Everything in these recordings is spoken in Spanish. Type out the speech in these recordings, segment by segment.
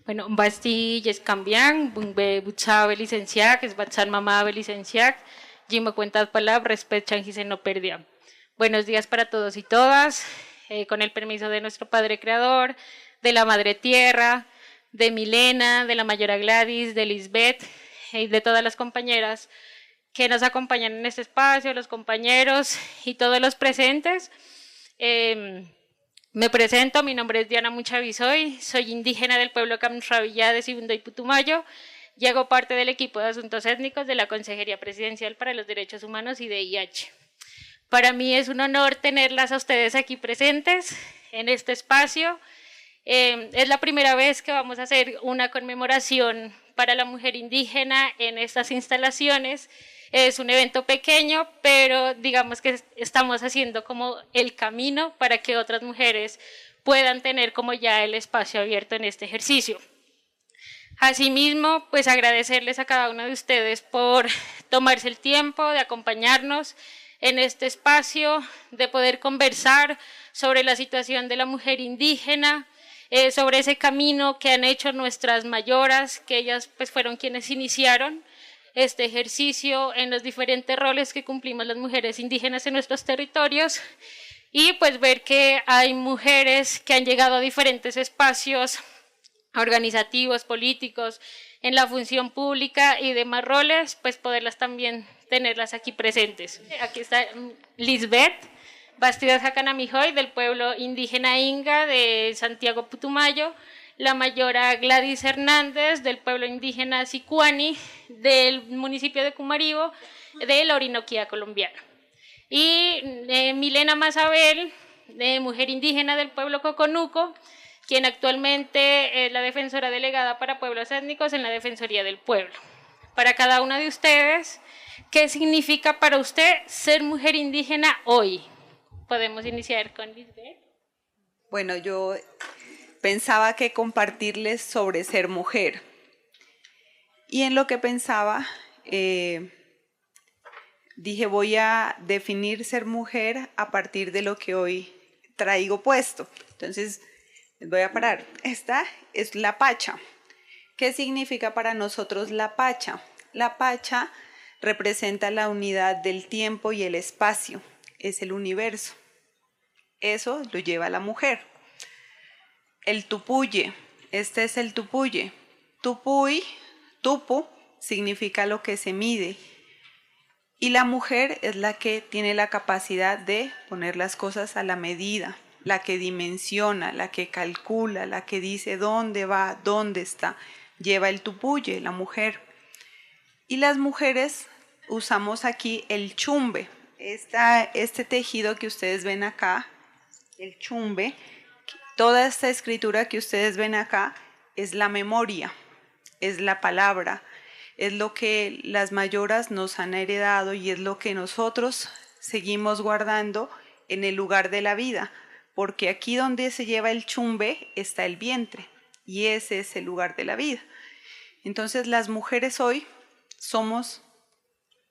Bueno, basti yes cambian, bungbe butsabe licenciac, es batsan mamabe licenciac, me cuentas palabras, respet chanjise no perdía. Buenos días para todos y todas, con el permiso de nuestro Padre Creador, de la Madre Tierra, de Milena, de la Mayora Gladys, de Lisbeth y de todas las compañeras que nos acompañan en este espacio, los compañeros y todos los presentes. Me presento, mi nombre es Diana Muchavisoy, soy indígena del pueblo Camravilla de Sibundo y Putumayo y hago parte del equipo de asuntos étnicos de la Consejería Presidencial para los Derechos Humanos y VIH. Para mí es un honor tenerlas a ustedes aquí presentes en este espacio. Es la primera vez que vamos a hacer una conmemoración para la mujer indígena en estas instalaciones. Es un evento pequeño, pero digamos que estamos haciendo como el camino para que otras mujeres puedan tener como ya el espacio abierto en este ejercicio. Asimismo, pues agradecerles a cada uno de ustedes por tomarse el tiempo de acompañarnos en este espacio, de poder conversar sobre la situación de la mujer indígena, sobre ese camino que han hecho nuestras mayoras, que ellas pues fueron quienes iniciaron este ejercicio en los diferentes roles que cumplimos las mujeres indígenas en nuestros territorios y pues ver que hay mujeres que han llegado a diferentes espacios organizativos, políticos, en la función pública y demás roles, pues poderlas también tenerlas aquí presentes. Aquí está Lisbeth Bastidas Jacanamijoy, del pueblo indígena Inga de Santiago Putumayo, la mayora Gladys Hernández, del pueblo indígena Sicuani, del municipio de Cumaribo, de la Orinoquía colombiana. Y Milena Mazabel, mujer indígena del pueblo Coconuco, quien actualmente es la defensora delegada para pueblos étnicos en la Defensoría del Pueblo. Para cada una de ustedes, ¿qué significa para usted ser mujer indígena hoy? Podemos iniciar con Lisbeth. Bueno, yo pensaba que compartirles sobre ser mujer. Y en lo que pensaba, dije voy a definir ser mujer a partir de lo que hoy traigo puesto. Entonces, les voy a parar. Esta es la pacha. ¿Qué significa para nosotros la pacha? La pacha representa la unidad del tiempo y el espacio. Es el universo. Eso lo lleva la mujer. El tupuye, este es el tupuye. Tupuy, tupu, significa lo que se mide. Y la mujer es la que tiene la capacidad de poner las cosas a la medida, la que dimensiona, la que calcula, la que dice dónde va, dónde está. Lleva el tupuye, la mujer. Y las mujeres usamos aquí el chumbe. Este tejido que ustedes ven acá, el chumbe, toda esta escritura que ustedes ven acá es la memoria, es la palabra, es lo que las mayoras nos han heredado y es lo que nosotros seguimos guardando en el lugar de la vida, porque aquí donde se lleva el chumbe está el vientre y ese es el lugar de la vida. Entonces las mujeres hoy somos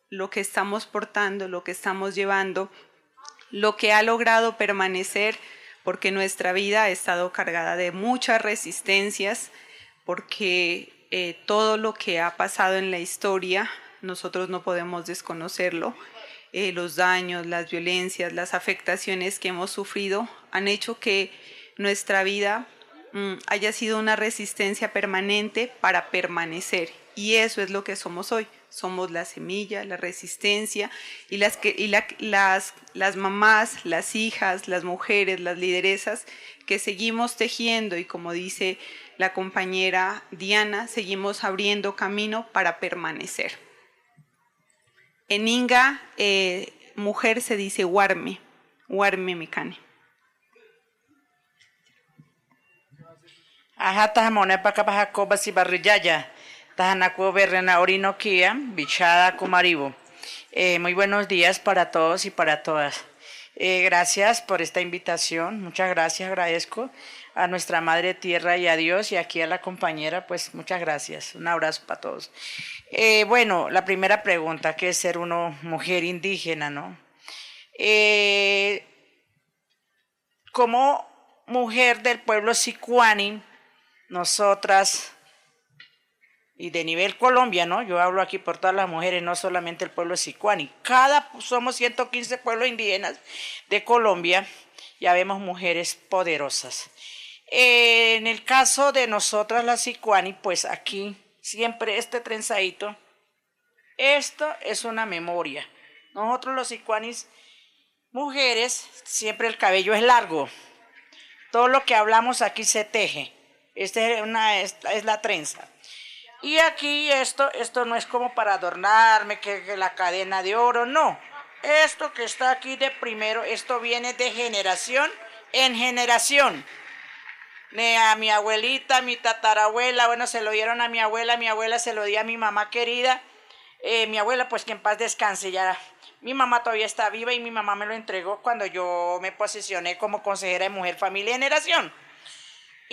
lo que estamos portando, lo que estamos llevando, lo que ha logrado permanecer, porque nuestra vida ha estado cargada de muchas resistencias, porque todo lo que ha pasado en la historia, nosotros no podemos desconocerlo. Los daños, las violencias, las afectaciones que hemos sufrido han hecho que nuestra vida haya sido una resistencia permanente para permanecer. Y eso es lo que somos hoy. Somos la semilla, la resistencia y las mamás, las hijas, las mujeres, las lideresas que seguimos tejiendo y como dice la compañera Diana, seguimos abriendo camino para permanecer. En Inga, mujer se dice huarme, huarme mecane. Ajá, tajamone para acá coba si barrillaya. Tajanaco berrena Orinoquía, bichada Comaribo. Muy buenos días para todos y para todas. Gracias por esta invitación, muchas gracias, agradezco a nuestra Madre Tierra y a Dios y aquí a la compañera, pues muchas gracias, un abrazo para todos. Bueno, la primera pregunta, ¿qué es ser una mujer indígena, no? Como mujer del pueblo Sicuani, nosotras, y de nivel Colombia, ¿no? Yo hablo aquí por todas las mujeres, no solamente el pueblo sicuani. Somos 115 pueblos indígenas de Colombia, ya vemos mujeres poderosas. En el caso de nosotras las sicuani, pues aquí siempre este trenzadito, esto es una memoria. Nosotros los sicuanis, mujeres, siempre el cabello es largo. Todo lo que hablamos aquí se teje. Esta es la trenza. Y aquí esto no es como para adornarme, que la cadena de oro, no. Esto que está aquí de primero, esto viene de generación en generación. A mi abuelita, a mi tatarabuela, bueno, se lo dieron a mi abuela se lo dio a mi mamá querida. Mi abuela, pues que en paz descanse ya. Mi mamá todavía está viva y mi mamá me lo entregó cuando yo me posicioné como consejera de Mujer, Familia y Generación.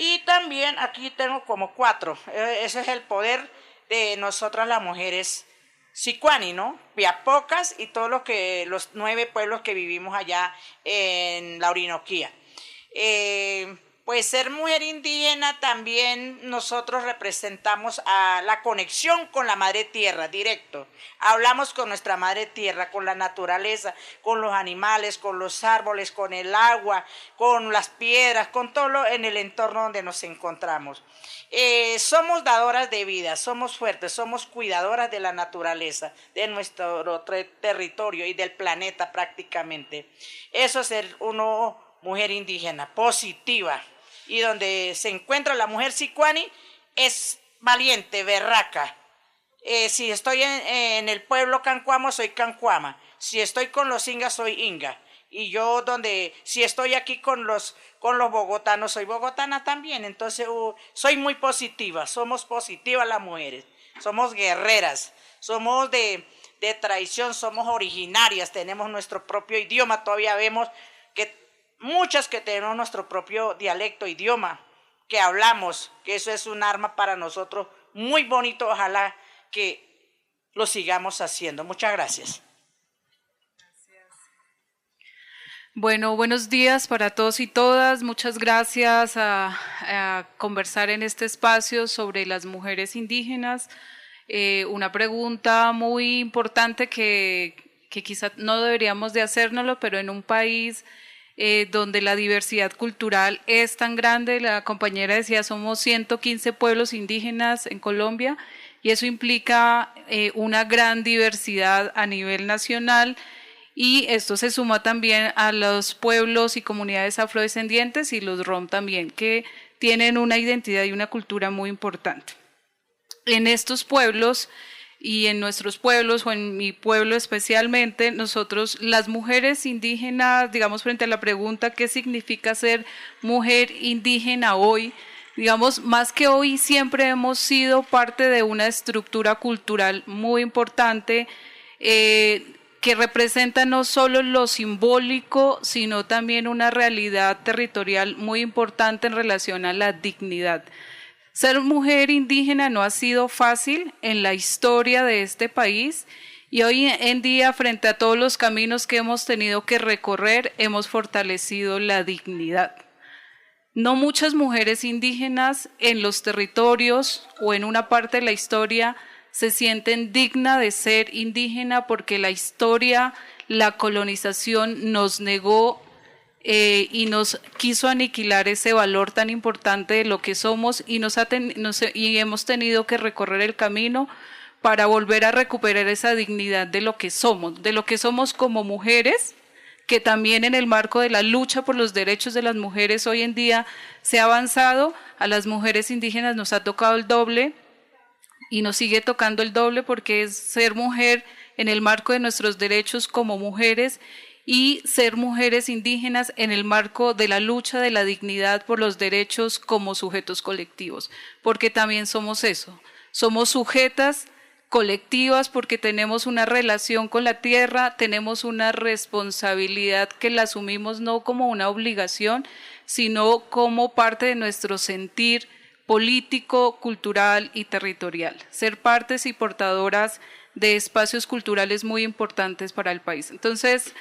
Y también aquí tengo como 4. Ese es el poder de nosotras las mujeres sicuani, ¿no? Viapocas y todos los 9 pueblos que vivimos allá en la Orinoquía. Pues ser mujer indígena también nosotros representamos a la conexión con la madre tierra, directo. Hablamos con nuestra madre tierra, con la naturaleza, con los animales, con los árboles, con el agua, con las piedras, con todo en el entorno donde nos encontramos. Somos dadoras de vida, somos fuertes, somos cuidadoras de la naturaleza, de nuestro territorio y del planeta prácticamente. Eso es ser mujer indígena, positiva. Y donde se encuentra la mujer sicuani es valiente, berraca. Si estoy en el pueblo cancuamo, soy cancuama. Si estoy con los ingas, soy inga. Y yo si estoy aquí con los bogotanos, soy bogotana también. Entonces soy muy positiva, somos positivas las mujeres. Somos guerreras, somos de tradición, somos originarias, tenemos nuestro propio idioma. Todavía vemos que muchas que tenemos nuestro propio dialecto, idioma, que hablamos, que eso es un arma para nosotros muy bonito, ojalá que lo sigamos haciendo. Muchas gracias. Bueno, buenos días para todos y todas. Muchas gracias a conversar en este espacio sobre las mujeres indígenas. Una pregunta muy importante que quizá no deberíamos de hacérnoslo, pero en un país donde la diversidad cultural es tan grande, la compañera decía, somos 115 pueblos indígenas en Colombia y eso implica una gran diversidad a nivel nacional y esto se suma también a los pueblos y comunidades afrodescendientes y los rom también, que tienen una identidad y una cultura muy importante. En estos pueblos y en nuestros pueblos, o en mi pueblo especialmente, nosotros, las mujeres indígenas, digamos, frente a la pregunta ¿qué significa ser mujer indígena hoy? Digamos, más que hoy, siempre hemos sido parte de una estructura cultural muy importante que representa no solo lo simbólico, sino también una realidad territorial muy importante en relación a la dignidad. Ser mujer indígena no ha sido fácil en la historia de este país y hoy en día, frente a todos los caminos que hemos tenido que recorrer, hemos fortalecido la dignidad. No muchas mujeres indígenas en los territorios o en una parte de la historia se sienten dignas de ser indígena porque la historia, la colonización nos negó y nos quiso aniquilar ese valor tan importante de lo que somos y hemos tenido que recorrer el camino para volver a recuperar esa dignidad de lo que somos como mujeres, que también en el marco de la lucha por los derechos de las mujeres hoy en día se ha avanzado. A las mujeres indígenas nos ha tocado el doble y nos sigue tocando el doble porque es ser mujer en el marco de nuestros derechos como mujeres y ser mujeres indígenas en el marco de la lucha de la dignidad por los derechos como sujetos colectivos, porque también somos eso, somos sujetas colectivas porque tenemos una relación con la tierra, tenemos una responsabilidad que la asumimos no como una obligación, sino como parte de nuestro sentir político, cultural y territorial. Ser partes y portadoras de espacios culturales muy importantes para el país. Entonces,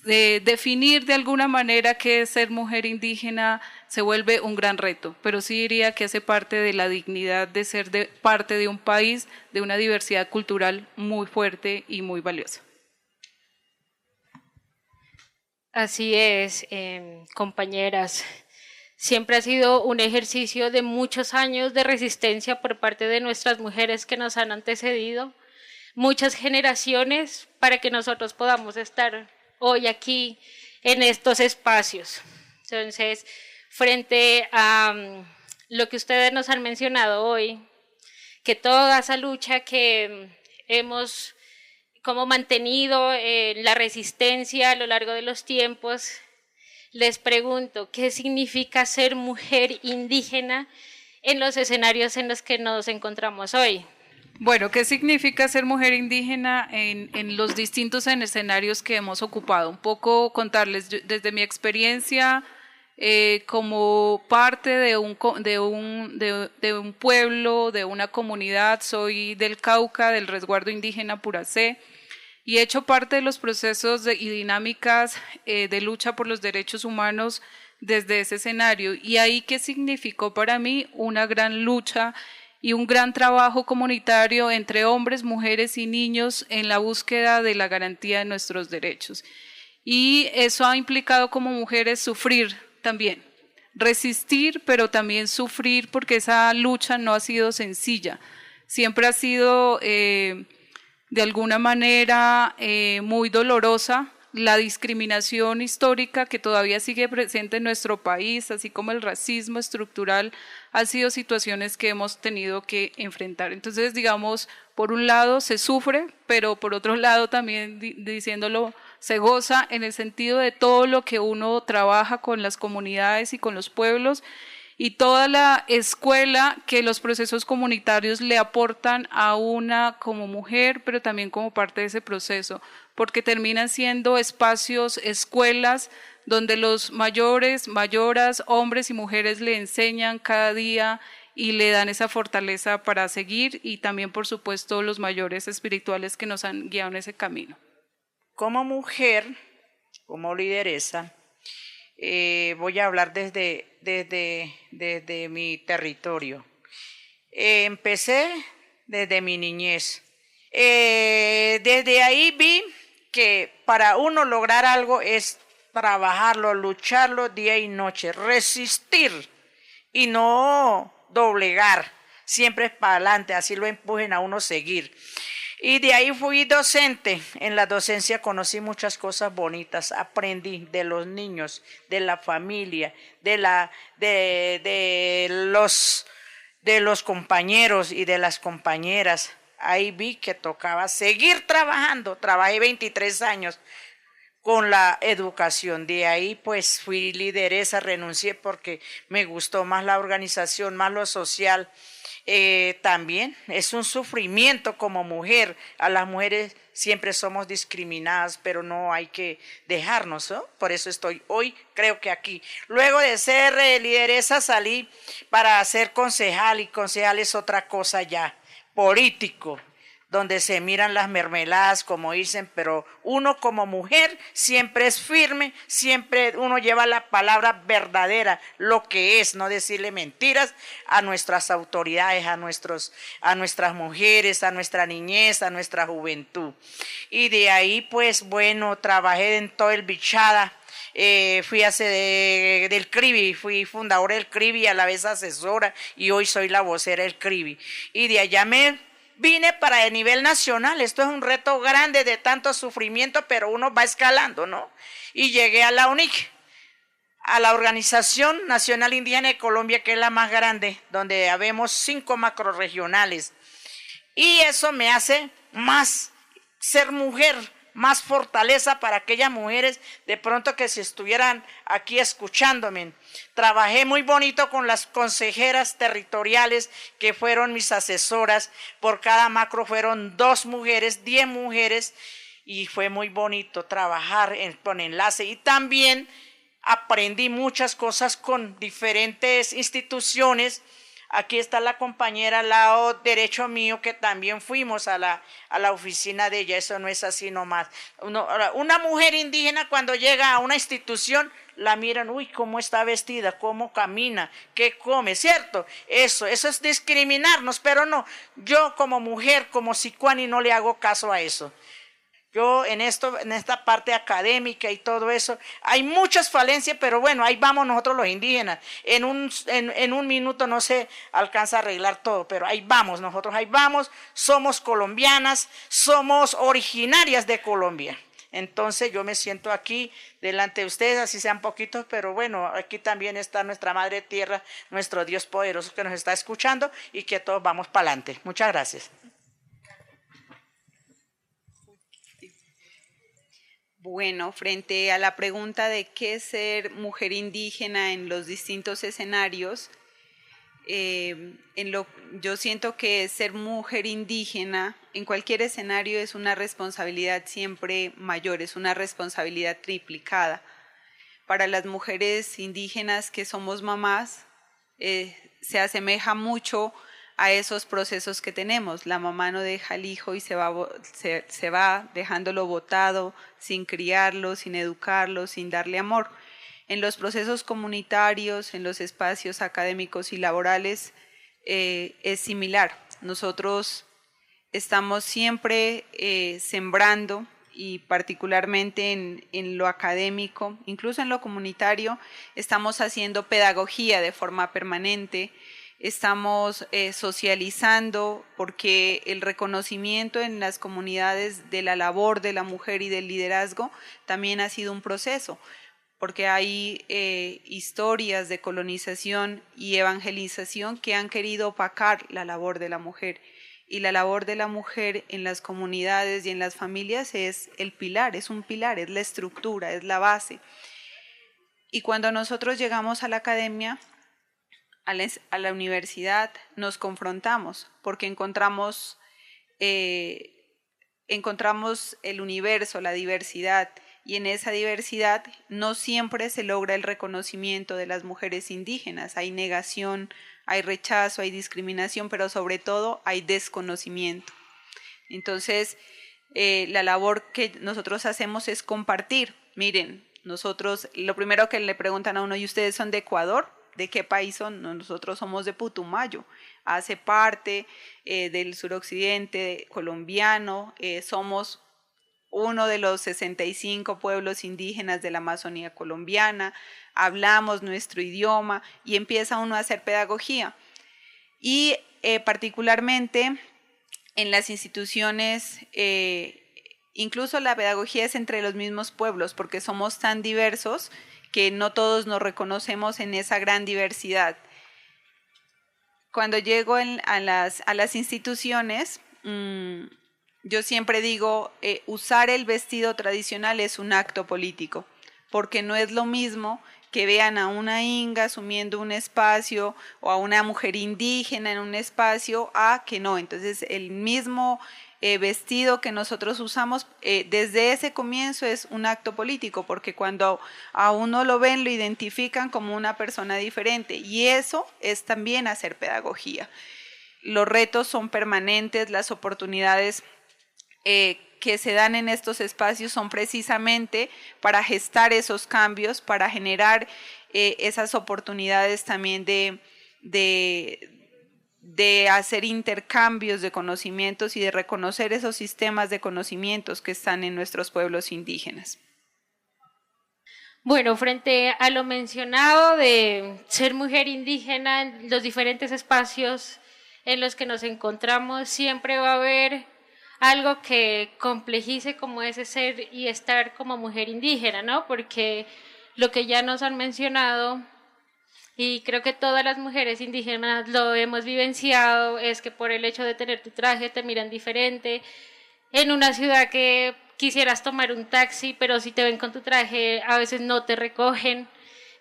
definir de alguna manera qué es ser mujer indígena se vuelve un gran reto, pero sí diría que hace parte de la dignidad de ser parte de un país, de una diversidad cultural muy fuerte y muy valiosa. Así es, compañeras. Siempre ha sido un ejercicio de muchos años de resistencia por parte de nuestras mujeres que nos han antecedido, muchas generaciones para que nosotros podamos estar hoy aquí en estos espacios. Entonces, frente a lo que ustedes nos han mencionado hoy, que toda esa lucha que hemos como mantenido la resistencia a lo largo de los tiempos, les pregunto, ¿qué significa ser mujer indígena en los escenarios en los que nos encontramos hoy? Bueno, ¿qué significa ser mujer indígena en los distintos escenarios que hemos ocupado? Un poco contarles desde mi experiencia como parte de un pueblo, de una comunidad. Soy del Cauca, del resguardo indígena Puracé, y he hecho parte de los procesos y dinámicas de lucha por los derechos humanos desde ese escenario. Y ahí, ¿qué significó para mí? Una gran lucha y un gran trabajo comunitario entre hombres, mujeres y niños en la búsqueda de la garantía de nuestros derechos. Y eso ha implicado como mujeres sufrir también, resistir, pero también sufrir, porque esa lucha no ha sido sencilla. Siempre ha sido de alguna manera muy dolorosa. La discriminación histórica que todavía sigue presente en nuestro país, así como el racismo estructural, han sido situaciones que hemos tenido que enfrentar. Entonces, digamos, por un lado se sufre, pero por otro lado también, diciéndolo, se goza en el sentido de todo lo que uno trabaja con las comunidades y con los pueblos, y toda la escuela que los procesos comunitarios le aportan a una como mujer, pero también como parte de ese proceso, porque terminan siendo espacios, escuelas, donde los mayores, mayoras, hombres y mujeres le enseñan cada día y le dan esa fortaleza para seguir, y también, por supuesto, los mayores espirituales que nos han guiado en ese camino. Como mujer, como lideresa, voy a hablar desde mi territorio. Empecé desde mi niñez. Desde ahí vi que para uno lograr algo es trabajarlo, lucharlo día y noche, resistir y no doblegar, siempre es para adelante, así lo empujen a uno seguir. Y de ahí fui docente. En la docencia conocí muchas cosas bonitas, aprendí de los niños, de la familia, de los compañeros y de las compañeras. Ahí vi que tocaba seguir trabajando. Trabajé 23 años con la educación. De ahí pues fui lideresa, renuncié porque me gustó más la organización, más lo social. También es un sufrimiento como mujer. A las mujeres siempre somos discriminadas, pero no hay que dejarnos, ¿no? Por eso estoy hoy, creo que aquí. Luego de ser lideresa salí para ser concejal, y concejal es otra cosa ya, político, donde se miran las mermeladas, como dicen, pero uno como mujer siempre es firme, siempre uno lleva la palabra verdadera, lo que es, no decirle mentiras a nuestras autoridades, a nuestras mujeres, a nuestra niñez, a nuestra juventud. Y de ahí, pues, bueno, trabajé en todo el Bichada. Fui del CRIBI, fui fundadora del CRIBI, a la vez asesora, y hoy soy la vocera del CRIBI. Y de allá vine para el nivel nacional. Esto es un reto grande de tanto sufrimiento, pero uno va escalando, ¿no? Y llegué a la UNIC, a la Organización Nacional Indígena de Colombia, que es la más grande, donde habemos 5 macrorregionales. Y eso me hace más ser mujer, más fortaleza para aquellas mujeres de pronto que si estuvieran aquí escuchándome. Trabajé muy bonito con las consejeras territoriales que fueron mis asesoras. Por cada macro fueron 2 mujeres, 10 mujeres, y fue muy bonito trabajar con enlace. Y también aprendí muchas cosas con diferentes instituciones Aquí está la compañera al lado derecho mío que también fuimos a la oficina de ella. Eso no es así nomás. Una mujer indígena cuando llega a una institución la miran, uy, cómo está vestida, cómo camina, qué come, ¿cierto? Eso es discriminarnos, pero no, yo como mujer, como sicuani, no le hago caso a eso. Yo en esta parte académica y todo eso, hay muchas falencias, pero bueno, ahí vamos nosotros los indígenas. En un minuto no se alcanza a arreglar todo, pero ahí vamos, nosotros ahí vamos, somos colombianas, somos originarias de Colombia. Entonces yo me siento aquí delante de ustedes, así sean poquitos, pero bueno, aquí también está nuestra Madre Tierra, nuestro Dios poderoso que nos está escuchando y que todos vamos para adelante. Muchas gracias. Bueno, frente a la pregunta de qué es ser mujer indígena en los distintos escenarios, yo siento que ser mujer indígena en cualquier escenario es una responsabilidad siempre mayor, es una responsabilidad triplicada. Para las mujeres indígenas que somos mamás, se asemeja mucho a esos procesos que tenemos. La mamá no deja al hijo y se va dejándolo botado, sin criarlo, sin educarlo, sin darle amor. En los procesos comunitarios, en los espacios académicos y laborales, es similar. Nosotros estamos siempre sembrando, y particularmente en lo académico, incluso en lo comunitario, estamos haciendo pedagogía de forma permanente, estamos socializando, porque el reconocimiento en las comunidades de la labor de la mujer y del liderazgo también ha sido un proceso, porque hay historias de colonización y evangelización que han querido opacar la labor de la mujer. Y la labor de la mujer en las comunidades y en las familias es el pilar, es un pilar, es la estructura, es la base. Y cuando nosotros llegamos a la academia, a la universidad, nos confrontamos, porque encontramos el universo, la diversidad, y en esa diversidad no siempre se logra el reconocimiento de las mujeres indígenas. Hay negación, hay rechazo, hay discriminación, pero sobre todo hay desconocimiento. Entonces, la labor que nosotros hacemos es compartir. Miren, nosotros, lo primero que le preguntan a uno, ¿y ustedes son de Ecuador? ¿De qué país son? Nosotros somos de Putumayo, hace parte del suroccidente colombiano, somos uno de los 65 pueblos indígenas de la Amazonía colombiana, hablamos nuestro idioma y empieza uno a hacer pedagogía. Y particularmente en las instituciones, incluso la pedagogía es entre los mismos pueblos, porque somos tan diversos que no todos nos reconocemos en esa gran diversidad. Cuando llego a las instituciones, yo siempre digo, usar el vestido tradicional es un acto político, porque no es lo mismo que vean a una inga asumiendo un espacio o a una mujer indígena en un espacio, a que no. Entonces, el mismo vestido que nosotros usamos desde ese comienzo es un acto político, porque cuando a uno lo ven, lo identifican como una persona diferente, y eso es también hacer pedagogía. Los retos son permanentes, las oportunidades que se dan en estos espacios son precisamente para gestar esos cambios, para generar esas oportunidades también de hacer intercambios de conocimientos y de reconocer esos sistemas de conocimientos que están en nuestros pueblos indígenas. Bueno, frente a lo mencionado de ser mujer indígena en los diferentes espacios en los que nos encontramos, siempre va a haber algo que complejice como ese ser y estar como mujer indígena, ¿no? Porque lo que ya nos han mencionado, y creo que todas las mujeres indígenas lo hemos vivenciado, es que por el hecho de tener tu traje te miran diferente. En una ciudad que quisieras tomar un taxi, pero si te ven con tu traje, a veces no te recogen.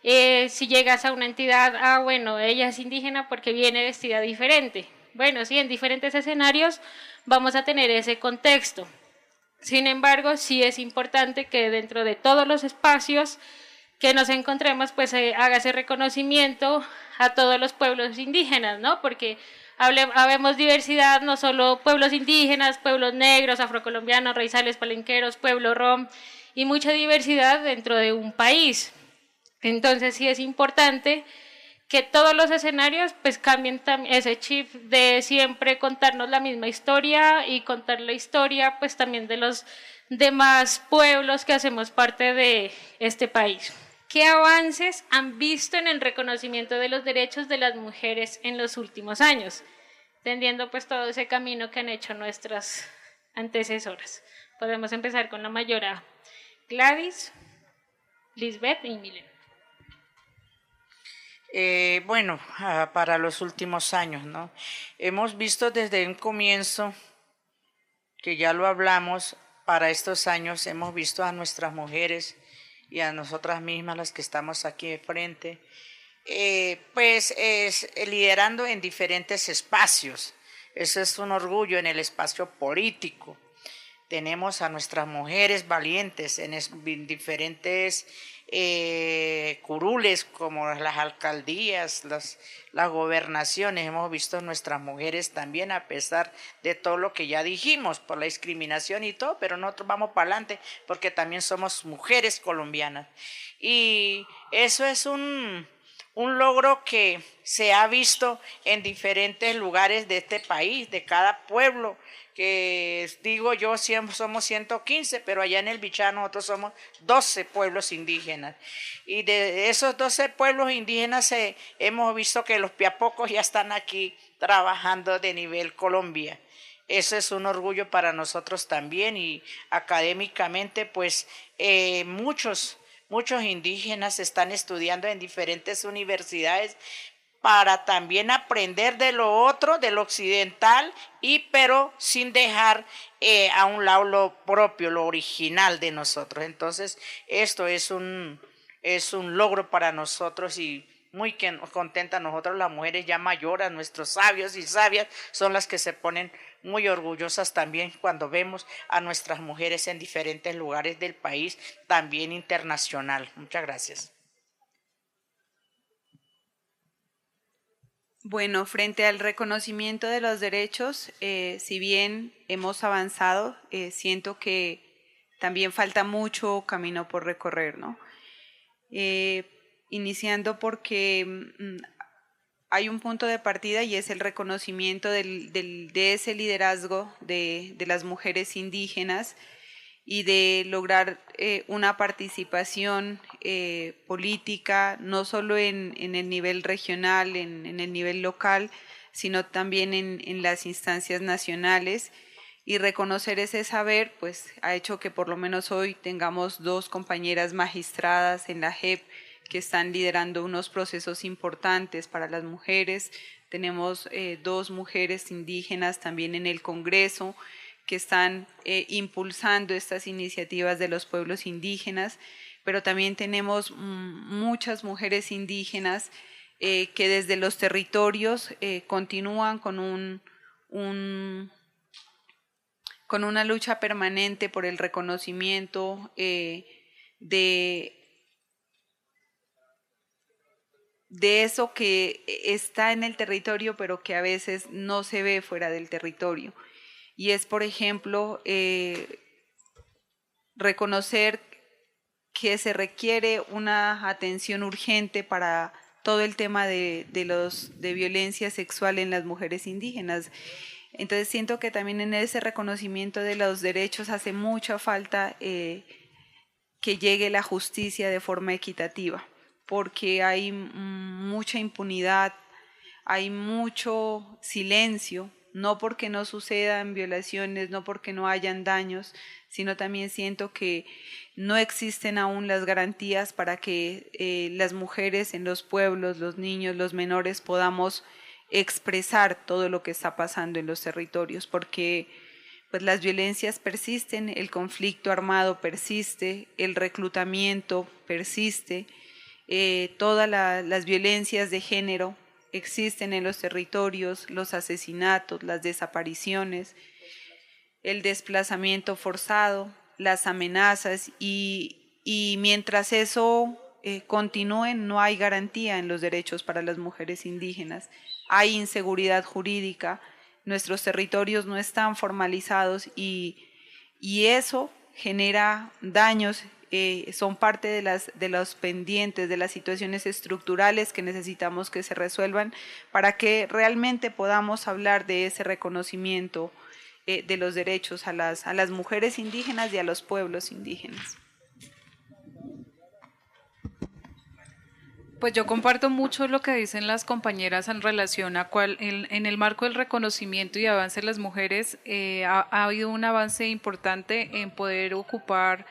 Si llegas a una entidad, bueno, ella es indígena porque viene vestida diferente. Bueno, sí, en diferentes escenarios vamos a tener ese contexto. Sin embargo, sí es importante que dentro de todos los espacios que nos encontremos, pues haga ese reconocimiento a todos los pueblos indígenas, ¿no? Porque habemos diversidad, no solo pueblos indígenas, pueblos negros, afrocolombianos, raizales, palenqueros, pueblo rom, y mucha diversidad dentro de un país. Entonces sí es importante que todos los escenarios pues cambien ese chip de siempre contarnos la misma historia y contar la historia pues también de los demás pueblos que hacemos parte de este país. ¿Qué avances han visto en el reconocimiento de los derechos de las mujeres en los últimos años? Entendiendo pues todo ese camino que han hecho nuestras antecesoras. Podemos empezar con la mayora Gladys, Lisbeth y Milen. Bueno, para los últimos años, ¿no? Hemos visto desde un comienzo, que ya lo hablamos, para estos años hemos visto a nuestras mujeres y a nosotras mismas, las que estamos aquí de frente, liderando en diferentes espacios. Eso es un orgullo en el espacio político. Tenemos a nuestras mujeres valientes en diferentes curules, como las alcaldías, las gobernaciones. Hemos visto a nuestras mujeres también, a pesar de todo lo que ya dijimos, por la discriminación y todo, pero nosotros vamos para adelante porque también somos mujeres colombianas. Y eso es un logro que se ha visto en diferentes lugares de este país, de cada pueblo, que digo yo, somos 115, pero allá en el Bichá nosotros somos 12 pueblos indígenas. Y de esos 12 pueblos indígenas hemos visto que los piapocos ya están aquí trabajando de nivel Colombia. Eso es un orgullo para nosotros también, y académicamente pues muchos indígenas están estudiando en diferentes universidades para también aprender de lo otro, de lo occidental, pero sin dejar a un lado lo propio, lo original de nosotros. Entonces, esto es un logro para nosotros, y muy contentas nosotros las mujeres ya mayores, nuestros sabios y sabias, son las que se ponen muy orgullosas también cuando vemos a nuestras mujeres en diferentes lugares del país, también internacional. Muchas gracias. Bueno, frente al reconocimiento de los derechos, si bien hemos avanzado, siento que también falta mucho camino por recorrer, ¿no? Iniciando porque hay un punto de partida, y es el reconocimiento de ese liderazgo de las mujeres indígenas, y de lograr una participación política, no solo en el nivel regional, en el nivel local, sino también en las instancias nacionales. Y reconocer ese saber pues ha hecho que por lo menos hoy tengamos 2 compañeras magistradas en la JEP que están liderando unos procesos importantes para las mujeres. Tenemos 2 mujeres indígenas también en el Congreso, que están impulsando estas iniciativas de los pueblos indígenas, pero también tenemos muchas mujeres indígenas que desde los territorios continúan con una lucha permanente por el reconocimiento de eso que está en el territorio, pero que a veces no se ve fuera del territorio. Y es, por ejemplo, reconocer que se requiere una atención urgente para todo el tema de violencia sexual en las mujeres indígenas. Entonces siento que también en ese reconocimiento de los derechos hace mucha falta que llegue la justicia de forma equitativa, porque hay mucha impunidad, hay mucho silencio, no porque no sucedan violaciones, no porque no hayan daños, sino también siento que no existen aún las garantías para que las mujeres en los pueblos, los niños, los menores podamos expresar todo lo que está pasando en los territorios, porque pues las violencias persisten, el conflicto armado persiste, el reclutamiento persiste, todas las violencias de género existen en los territorios, los asesinatos, las desapariciones, el desplazamiento forzado, las amenazas, y mientras eso continúen, no hay garantía en los derechos para las mujeres indígenas. Hay inseguridad jurídica, nuestros territorios no están formalizados y eso genera daños, son parte de los pendientes, de las situaciones estructurales que necesitamos que se resuelvan para que realmente podamos hablar de ese reconocimiento de los derechos a las mujeres indígenas y a los pueblos indígenas. Pues yo comparto mucho lo que dicen las compañeras en relación a en el marco del reconocimiento y avance de las mujeres ha habido un avance importante en poder ocupar,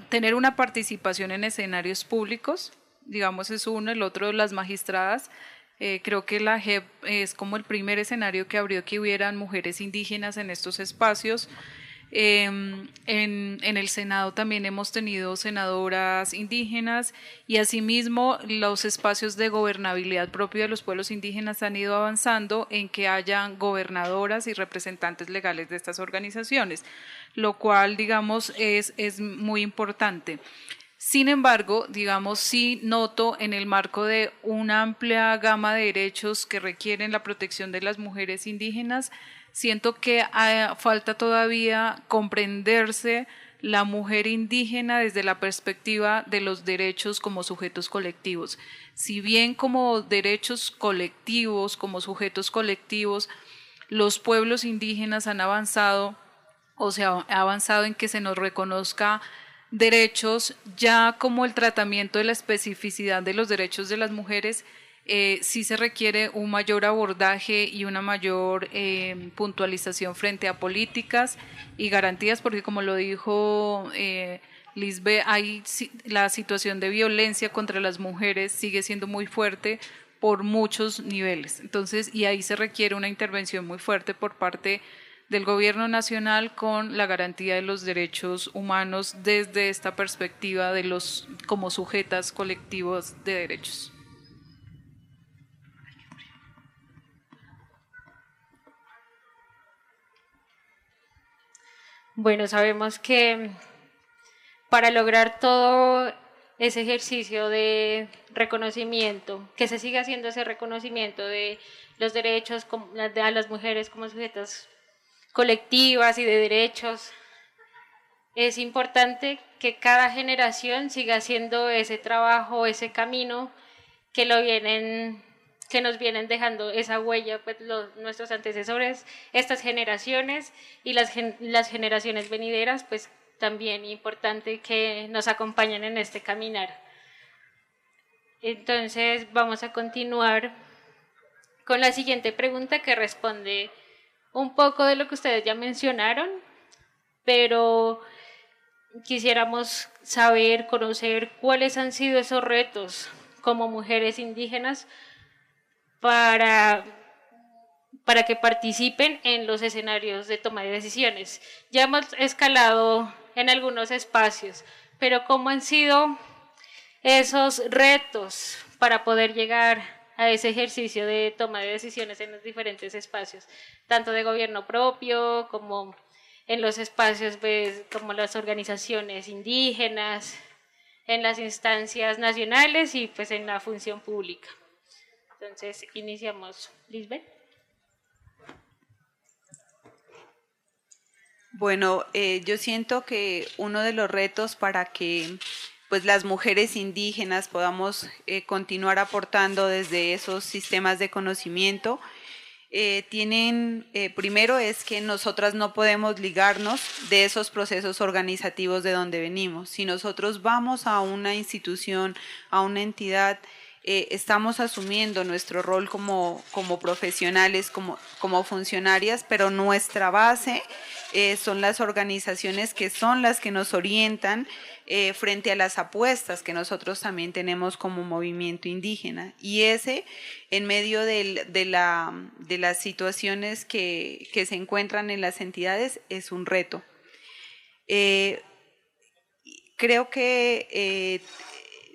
tener una participación en escenarios públicos, digamos es uno, el otro las magistradas. Creo que la JEP es como el primer escenario que abrió que hubieran mujeres indígenas en estos espacios. En el Senado también hemos tenido senadoras indígenas y asimismo los espacios de gobernabilidad propio de los pueblos indígenas han ido avanzando en que hayan gobernadoras y representantes legales de estas organizaciones, lo cual digamos es muy importante. Sin embargo, digamos, sí noto en el marco de una amplia gama de derechos que requieren la protección de las mujeres indígenas, siento que falta todavía comprenderse la mujer indígena desde la perspectiva de los derechos como sujetos colectivos. Si bien como derechos colectivos, como sujetos colectivos, los pueblos indígenas han avanzado, o sea, ha avanzado en que se nos reconozca derechos, ya como el tratamiento de la especificidad de los derechos de las mujeres, sí se requiere un mayor abordaje y una mayor puntualización frente a políticas y garantías, porque como lo dijo Lisbeth, la situación de violencia contra las mujeres sigue siendo muy fuerte por muchos niveles. Entonces, y ahí se requiere una intervención muy fuerte por parte del gobierno nacional con la garantía de los derechos humanos desde esta perspectiva de los como sujetas colectivos de derechos. Bueno, sabemos que para lograr todo ese ejercicio de reconocimiento, que se siga haciendo ese reconocimiento de los derechos a las mujeres como sujetas colectivas y de derechos, es importante que cada generación siga haciendo ese trabajo, ese camino que nos vienen dejando esa huella, pues nuestros antecesores, estas generaciones y las generaciones venideras, pues también importante que nos acompañen en este caminar. Entonces vamos a continuar con la siguiente pregunta que responde un poco de lo que ustedes ya mencionaron, pero quisiéramos saber, conocer cuáles han sido esos retos como mujeres indígenas para que participen en los escenarios de toma de decisiones. Ya hemos escalado en algunos espacios, pero ¿cómo han sido esos retos para poder llegar a ese ejercicio de toma de decisiones en los diferentes espacios, tanto de gobierno propio como en los espacios como las organizaciones indígenas, en las instancias nacionales y pues en la función pública? Entonces, iniciamos. Lisbeth. Bueno, yo siento que uno de los retos para que pues las mujeres indígenas podamos continuar aportando desde esos sistemas de conocimiento primero es que nosotras no podemos ligarnos de esos procesos organizativos de donde venimos. Si nosotros vamos a una institución, a una entidad, estamos asumiendo nuestro rol como profesionales, como funcionarias, pero nuestra base son las organizaciones que son las que nos orientan frente a las apuestas que nosotros también tenemos como movimiento indígena. Y en medio de las situaciones que se encuentran en las entidades, es un reto. Creo que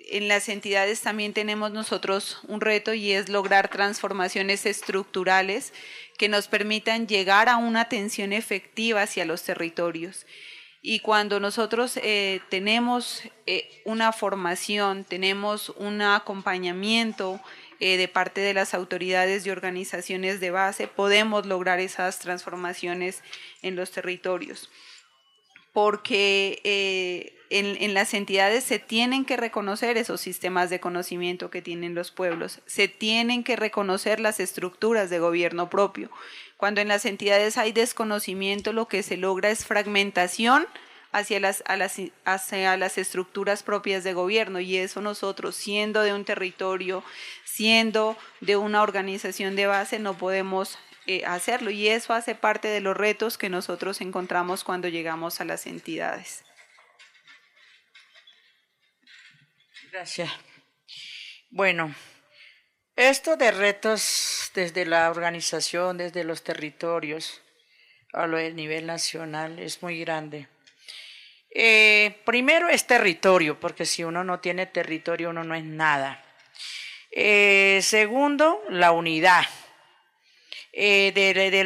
en las entidades también tenemos nosotros un reto y es lograr transformaciones estructurales que nos permitan llegar a una atención efectiva hacia los territorios. Y cuando nosotros tenemos una formación, tenemos un acompañamiento de parte de las autoridades y organizaciones de base, podemos lograr esas transformaciones en los territorios. Porque en las entidades se tienen que reconocer esos sistemas de conocimiento que tienen los pueblos, se tienen que reconocer las estructuras de gobierno propio. Cuando en las entidades hay desconocimiento, lo que se logra es fragmentación hacia las estructuras propias de gobierno, y eso nosotros, siendo de un territorio, siendo de una organización de base, no podemos hacerlo, y eso hace parte de los retos que nosotros encontramos cuando llegamos a las entidades. Gracias. Bueno, esto de retos desde la organización, desde los territorios, a lo del nivel nacional, es muy grande. Primero es territorio, porque si uno no tiene territorio, uno no es nada. Segundo, la unidad de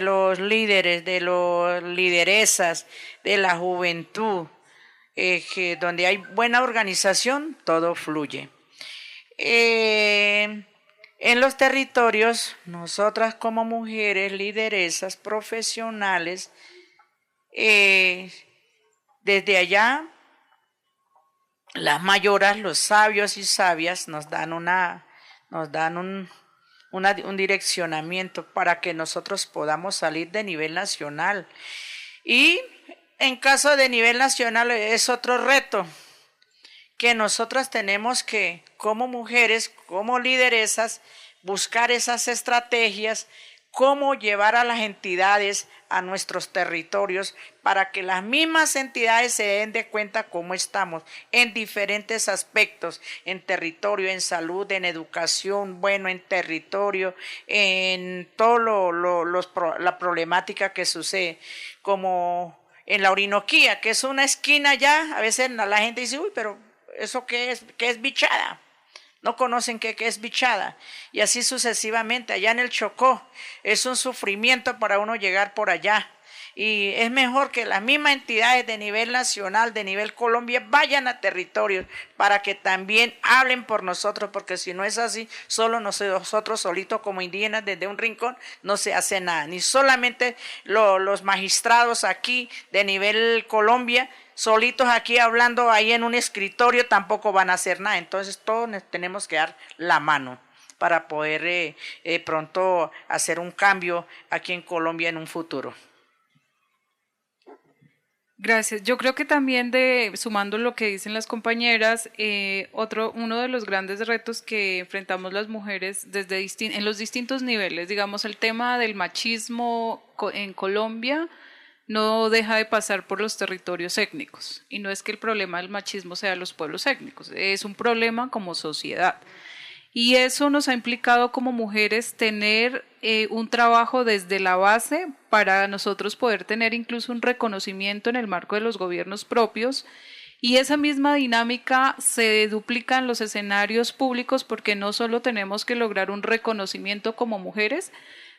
los líderes, de las lideresas, de la juventud, donde hay buena organización, todo fluye. En los territorios, nosotras como mujeres, lideresas, profesionales, desde allá, las mayoras, los sabios y sabias nos dan un direccionamiento para que nosotros podamos salir de nivel nacional. Y en caso de nivel nacional es otro reto que nosotras tenemos que, como mujeres, como lideresas, buscar esas estrategias, cómo llevar a las entidades a nuestros territorios para que las mismas entidades se den de cuenta cómo estamos en diferentes aspectos, en territorio, en salud, en educación, bueno, en territorio, en todo la problemática que sucede, como en la Orinoquía, que es una esquina ya, a veces la gente dice, uy, pero ¿eso qué es bichada? No conocen qué es bichada, y así sucesivamente. Allá en el Chocó es un sufrimiento para uno llegar por allá, y es mejor que las mismas entidades de nivel nacional, de nivel Colombia, vayan a territorios para que también hablen por nosotros, porque si no es así, solo nosotros solitos como indígenas desde un rincón no se hace nada, ni solamente los magistrados aquí de nivel Colombia, solitos aquí hablando ahí en un escritorio, tampoco van a hacer nada. Entonces todos tenemos que dar la mano para poder pronto hacer un cambio aquí en Colombia en un futuro. Gracias. Yo creo que también sumando lo que dicen las compañeras, uno de los grandes retos que enfrentamos las mujeres en los distintos niveles, digamos, el tema del machismo en Colombia no deja de pasar por los territorios étnicos, y no es que el problema del machismo sea los pueblos étnicos, es un problema como sociedad. Y eso nos ha implicado como mujeres tener un trabajo desde la base para nosotros poder tener incluso un reconocimiento en el marco de los gobiernos propios, y esa misma dinámica se duplica en los escenarios públicos, porque no solo tenemos que lograr un reconocimiento como mujeres,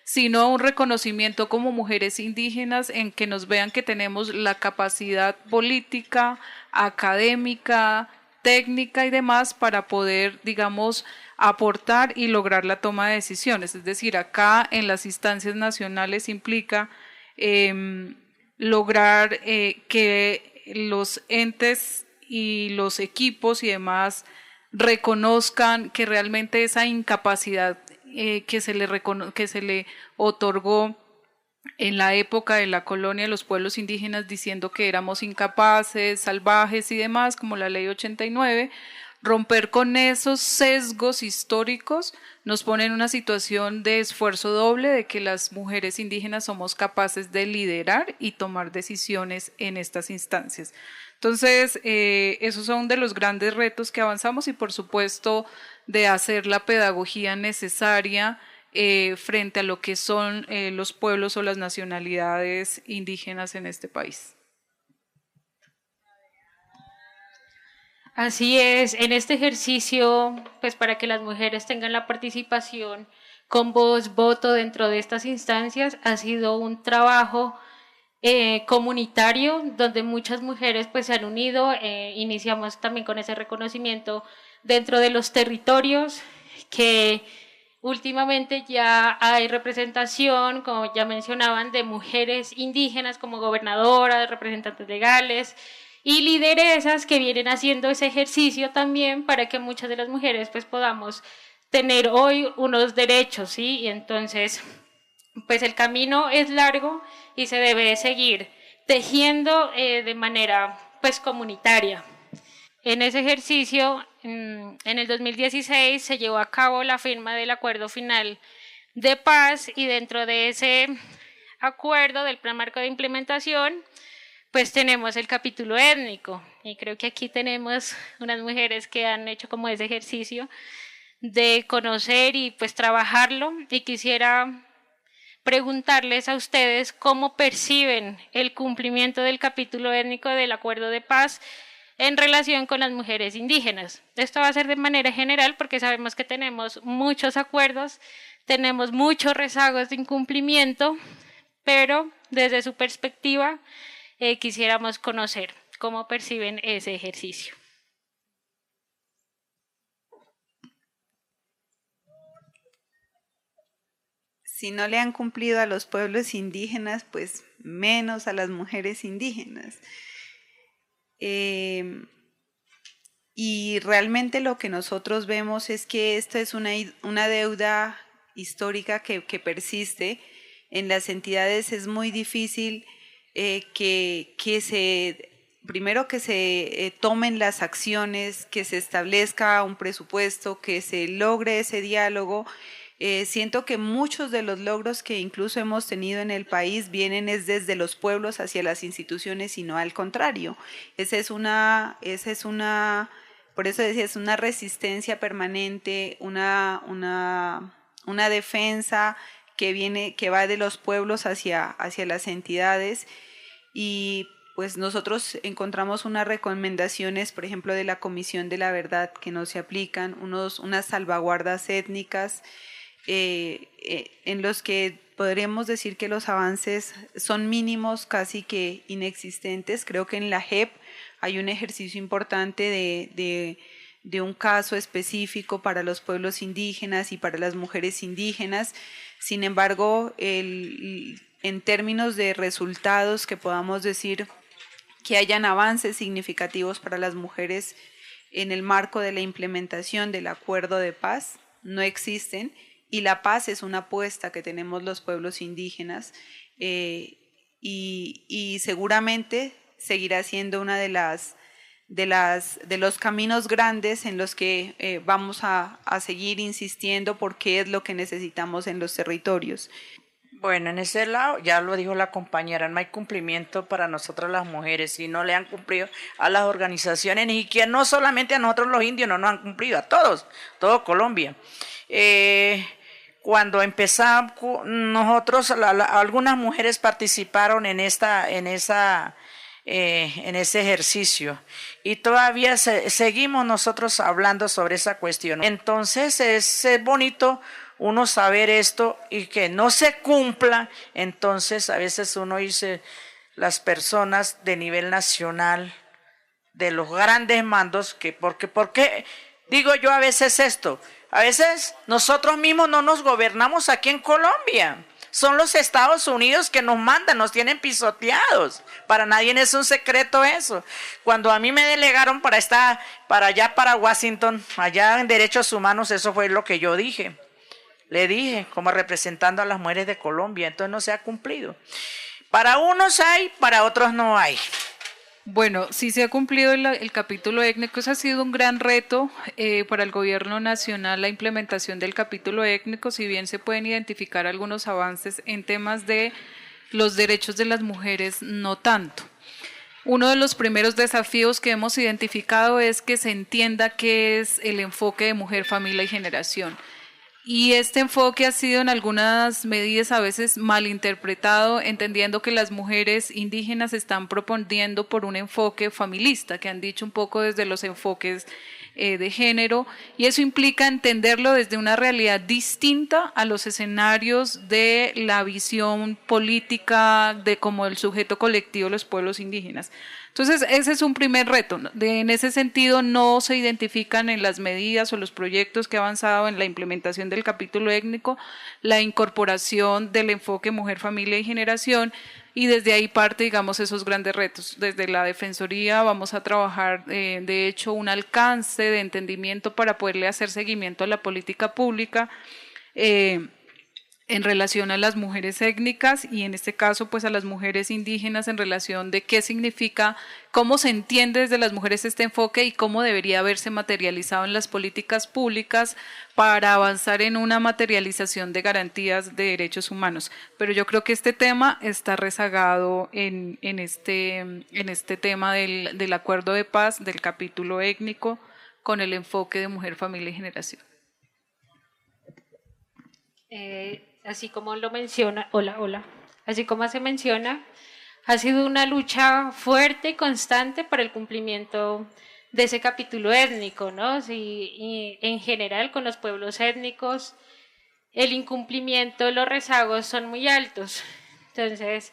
sino un reconocimiento como mujeres indígenas, en que nos vean que tenemos la capacidad política, académica, técnica y demás para poder, digamos, aportar y lograr la toma de decisiones. Es decir, acá en las instancias nacionales implica lograr que los entes y los equipos y demás reconozcan que realmente esa incapacidad que se le otorgó en la época de la colonia a los pueblos indígenas, diciendo que éramos incapaces, salvajes y demás, como la ley 89, romper con esos sesgos históricos nos pone en una situación de esfuerzo doble, de que las mujeres indígenas somos capaces de liderar y tomar decisiones en estas instancias. Entonces, esos son de los grandes retos que avanzamos, y por supuesto de hacer la pedagogía necesaria frente a lo que son los pueblos o las nacionalidades indígenas en este país. Así es, en este ejercicio, pues para que las mujeres tengan la participación con voz, voto dentro de estas instancias, ha sido un trabajo comunitario, donde muchas mujeres pues se han unido. Iniciamos también con ese reconocimiento dentro de los territorios, que últimamente ya hay representación, como ya mencionaban, de mujeres indígenas como gobernadoras, representantes legales y lideresas que vienen haciendo ese ejercicio también para que muchas de las mujeres pues podamos tener hoy unos derechos, ¿sí? Y entonces pues el camino es largo y se debe seguir tejiendo de manera pues comunitaria. En ese ejercicio, en el 2016 se llevó a cabo la firma del acuerdo final de paz, y dentro de ese acuerdo del plan marco de implementación pues tenemos el capítulo étnico, y creo que aquí tenemos unas mujeres que han hecho como ese ejercicio de conocer y pues trabajarlo, y quisiera preguntarles a ustedes cómo perciben el cumplimiento del capítulo étnico del acuerdo de paz en relación con las mujeres indígenas. Esto va a ser de manera general porque sabemos que tenemos muchos acuerdos, tenemos muchos rezagos de incumplimiento, pero desde su perspectiva quisiéramos conocer cómo perciben ese ejercicio. Si no le han cumplido a los pueblos indígenas, pues menos a las mujeres indígenas. Y realmente lo que nosotros vemos es que esta es una deuda histórica que persiste en las entidades. Es muy difícil primero que se tomen las acciones, que se establezca un presupuesto, que se logre ese diálogo. Siento que muchos de los logros que incluso hemos tenido en el país vienen es desde los pueblos hacia las instituciones y no al contrario. Por eso decía, es una resistencia permanente, una defensa que va de los pueblos hacia las entidades. Y pues nosotros encontramos unas recomendaciones, por ejemplo, de la Comisión de la Verdad, que no se aplican, unas salvaguardas étnicas, en los que podríamos decir que los avances son mínimos, casi que inexistentes. Creo que en la JEP hay un ejercicio importante de un caso específico para los pueblos indígenas y para las mujeres indígenas. Sin embargo, en términos de resultados que podamos decir que hayan avances significativos para las mujeres en el marco de la implementación del acuerdo de paz, no existen. Y la paz es una apuesta que tenemos los pueblos indígenas, y seguramente seguirá siendo una de los caminos grandes en los que vamos a seguir insistiendo, porque es lo que necesitamos en los territorios. Bueno, en ese lado, ya lo dijo la compañera, no hay cumplimiento para nosotros las mujeres, y no le han cumplido a las organizaciones, ni siquiera, no solamente a nosotros los indios, no nos han cumplido, a todos, todo Colombia. Cuando empezamos, nosotros, algunas mujeres participaron en ese ejercicio, y todavía seguimos nosotros hablando sobre esa cuestión. Entonces es bonito uno saber esto y que no se cumpla. Entonces a veces uno dice, las personas de nivel nacional, de los grandes mandos, porque digo yo a veces esto, a veces nosotros mismos no nos gobernamos aquí en Colombia. Son los Estados Unidos que nos mandan, nos tienen pisoteados. Para nadie es un secreto eso. Cuando a mí me delegaron para allá, para Washington, allá en Derechos Humanos, eso fue lo que yo dije. Le dije, como representando a las mujeres de Colombia, entonces no se ha cumplido. Para unos hay, para otros no hay. Bueno, sí se ha cumplido el capítulo étnico. Eso ha sido un gran reto para el gobierno nacional, la implementación del capítulo étnico. Si bien se pueden identificar algunos avances en temas de los derechos de las mujeres, no tanto. Uno de los primeros desafíos que hemos identificado es que se entienda qué es el enfoque de mujer, familia y generación. Y este enfoque ha sido en algunas medidas a veces malinterpretado, entendiendo que las mujeres indígenas están proponiendo por un enfoque familista, que han dicho un poco desde los enfoques de género, y eso implica entenderlo desde una realidad distinta a los escenarios de la visión política de como el sujeto colectivo de los pueblos indígenas. Entonces, ese es un primer reto. En ese sentido, no se identifican en las medidas o los proyectos que ha avanzado en la implementación del capítulo étnico la incorporación del enfoque mujer, familia y generación, y desde ahí parte, digamos, esos grandes retos. Desde la Defensoría vamos a trabajar, de hecho, un alcance de entendimiento para poderle hacer seguimiento a la política pública, en relación a las mujeres étnicas y en este caso pues a las mujeres indígenas en relación de qué significa, cómo se entiende desde las mujeres este enfoque y cómo debería haberse materializado en las políticas públicas para avanzar en una materialización de garantías de derechos humanos. Pero yo creo que este tema está rezagado en este tema del acuerdo de paz, del capítulo étnico, con el enfoque de mujer, familia y generación. Así como lo menciona, así como se menciona, ha sido una lucha fuerte y constante para el cumplimiento de ese capítulo étnico, ¿no? Sí, y en general con los pueblos étnicos el incumplimiento, los rezagos son muy altos. Entonces,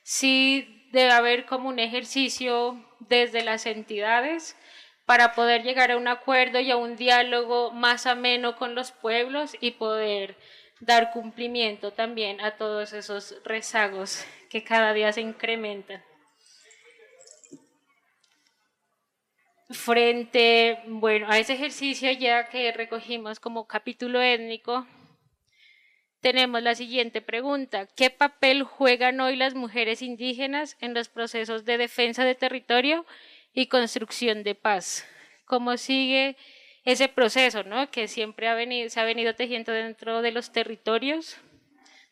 sí debe haber como un ejercicio desde las entidades para poder llegar a un acuerdo y a un diálogo más ameno con los pueblos y poder dar cumplimiento también a todos esos rezagos que cada día se incrementan. Frente, bueno, a ese ejercicio ya que recogimos como capítulo étnico, tenemos la siguiente pregunta. ¿Qué papel juegan hoy las mujeres indígenas en los procesos de defensa de territorio y construcción de paz? ¿Cómo sigue ese proceso, ¿no? Que siempre se ha venido tejiendo dentro de los territorios?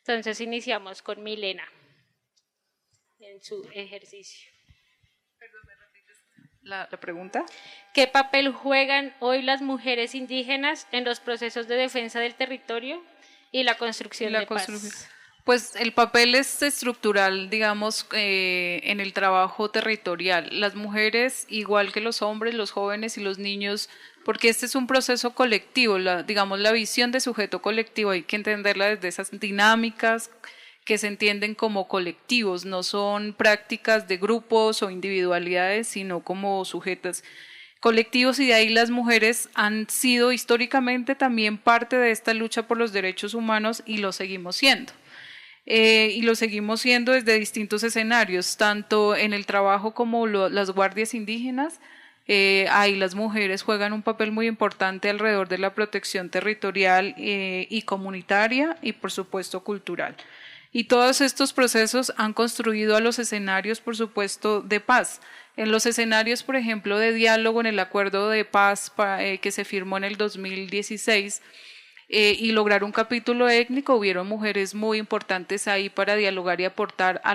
Entonces iniciamos con Milena en su ejercicio. ¿La pregunta? ¿Qué papel juegan hoy las mujeres indígenas en los procesos de defensa del territorio y la construcción de paz? Pues el papel es estructural, digamos, en el trabajo territorial. Las mujeres, igual que los hombres, los jóvenes y los niños, porque este es un proceso colectivo, digamos, la visión de sujeto colectivo, hay que entenderla desde esas dinámicas que se entienden como colectivos, no son prácticas de grupos o individualidades, sino como sujetas colectivos, y de ahí las mujeres han sido históricamente también parte de esta lucha por los derechos humanos y lo seguimos siendo. Y lo seguimos siendo desde distintos escenarios, tanto en el trabajo como las guardias indígenas. Ahí las mujeres juegan un papel muy importante alrededor de la protección territorial y comunitaria y por supuesto cultural. Y todos estos procesos han construido a los escenarios, por supuesto, de paz. En los escenarios, por ejemplo, de diálogo en el acuerdo de paz que se firmó en el 2016, y lograr un capítulo étnico, hubieron mujeres muy importantes ahí para dialogar y aportar a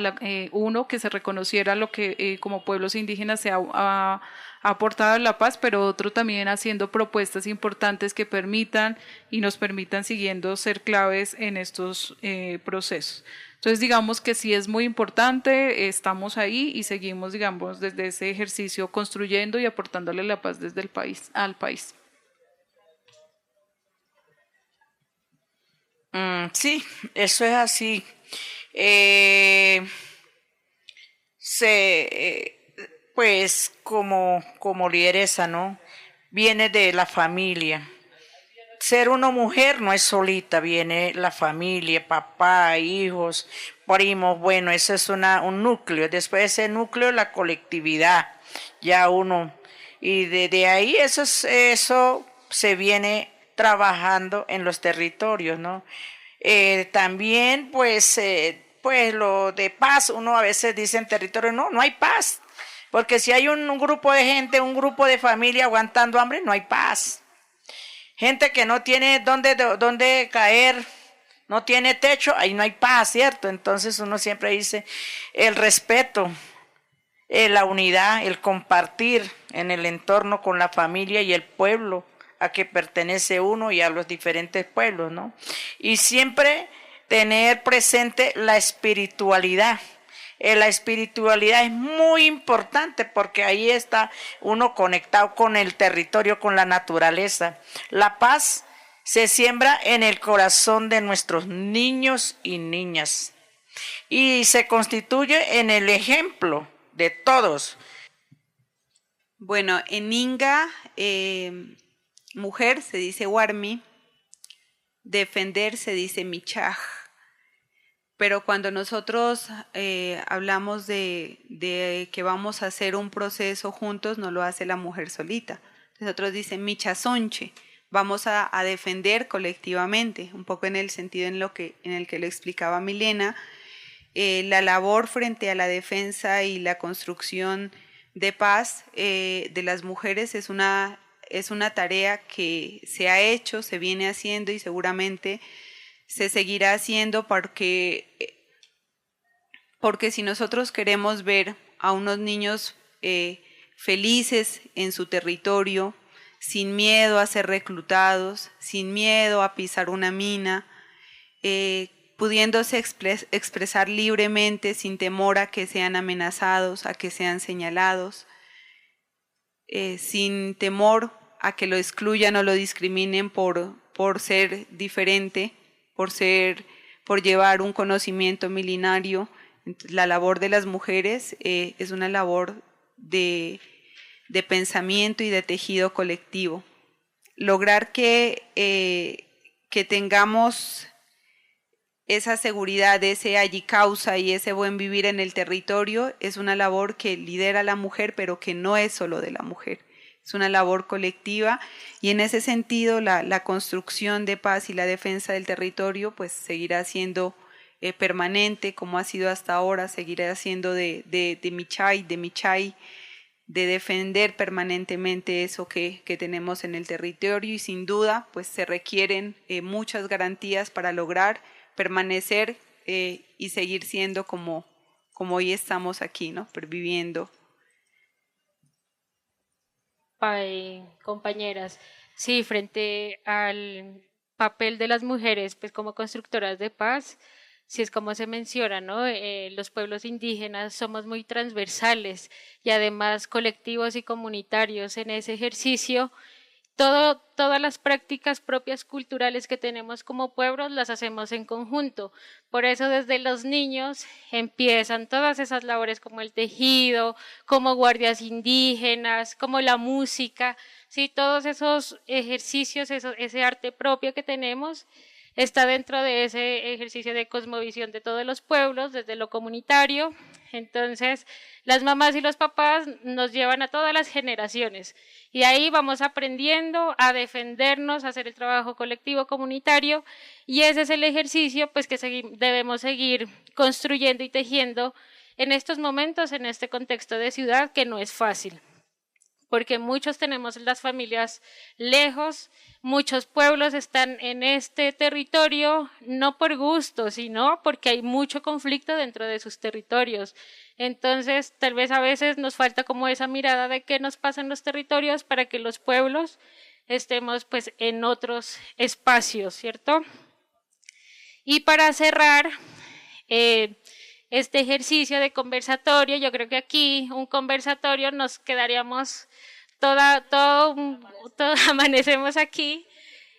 uno, que se reconociera lo que como pueblos indígenas se ha aportado a la paz, pero otro también haciendo propuestas importantes que permitan y nos permitan siguiendo ser claves en estos procesos. Entonces digamos que sí es muy importante, estamos ahí y seguimos, digamos, desde ese ejercicio construyendo y aportándole la paz desde el país al país. Sí, eso es así. Pues como lideresa, ¿no? Viene de la familia. Ser una mujer no es solita, viene la familia, papá, hijos, primos, bueno, eso es un núcleo. Después de ese núcleo, la colectividad, ya uno. Y de ahí eso se viene trabajando en los territorios, ¿no? También, pues lo de paz, uno a veces dice en territorio, no hay paz, porque si hay un grupo de gente, un grupo de familia aguantando hambre, no hay paz. Gente que no tiene dónde caer, no tiene techo, ahí no hay paz, ¿cierto? Entonces uno siempre dice el respeto, la unidad, el compartir en el entorno con la familia y el pueblo a que pertenece uno y a los diferentes pueblos, ¿no? Y siempre tener presente la espiritualidad. La espiritualidad es muy importante porque ahí está uno conectado con el territorio, con la naturaleza. La paz se siembra en el corazón de nuestros niños y niñas y se constituye en el ejemplo de todos. Bueno, en Inga, mujer se dice warmi, defender se dice michaj. Pero cuando nosotros hablamos de que vamos a hacer un proceso juntos, no lo hace la mujer solita. Nosotros dicen michasonche, vamos a defender colectivamente, un poco en el sentido en el que lo explicaba Milena. La labor frente a la defensa y la construcción de paz de las mujeres es una tarea que se ha hecho, se viene haciendo y seguramente se seguirá haciendo porque si nosotros queremos ver a unos niños felices en su territorio, sin miedo a ser reclutados, sin miedo a pisar una mina, pudiéndose expresar libremente sin temor a que sean amenazados, a que sean señalados, sin temor a que lo excluyan o lo discriminen por ser diferente, por llevar un conocimiento milenario. La labor de las mujeres es una labor de pensamiento y de tejido colectivo. Lograr que tengamos esa seguridad, ese allí causa y ese buen vivir en el territorio es una labor que lidera la mujer, pero que no es solo de la mujer. Es una labor colectiva y en ese sentido la construcción de paz y la defensa del territorio pues seguirá siendo permanente como ha sido hasta ahora, seguirá siendo de Michay, de defender permanentemente eso que tenemos en el territorio y sin duda pues se requieren muchas garantías para lograr permanecer y seguir siendo como hoy estamos aquí, ¿no? Perviviendo. Compañeras, sí, frente al papel de las mujeres, pues como constructoras de paz, sí es como se menciona, ¿no? Los pueblos indígenas somos muy transversales y además colectivos y comunitarios en ese ejercicio. Todas las prácticas propias culturales que tenemos como pueblos las hacemos en conjunto. Por eso desde los niños empiezan todas esas labores como el tejido, como guardias indígenas, como la música, ¿sí? Todos esos ejercicios, ese arte propio que tenemos está dentro de ese ejercicio de cosmovisión de todos los pueblos, desde lo comunitario. Entonces, las mamás y los papás nos llevan a todas las generaciones y ahí vamos aprendiendo a defendernos, a hacer el trabajo colectivo comunitario y ese es el ejercicio pues que debemos seguir construyendo y tejiendo en estos momentos, en este contexto de ciudad que no es fácil, porque muchos tenemos las familias lejos, muchos pueblos están en este territorio no por gusto, sino porque hay mucho conflicto dentro de sus territorios. Entonces, tal vez a veces nos falta como esa mirada de qué nos pasa en los territorios para que los pueblos estemos pues en otros espacios, ¿cierto? Y para cerrar este ejercicio de conversatorio, yo creo que aquí un conversatorio nos quedaríamos amanecemos aquí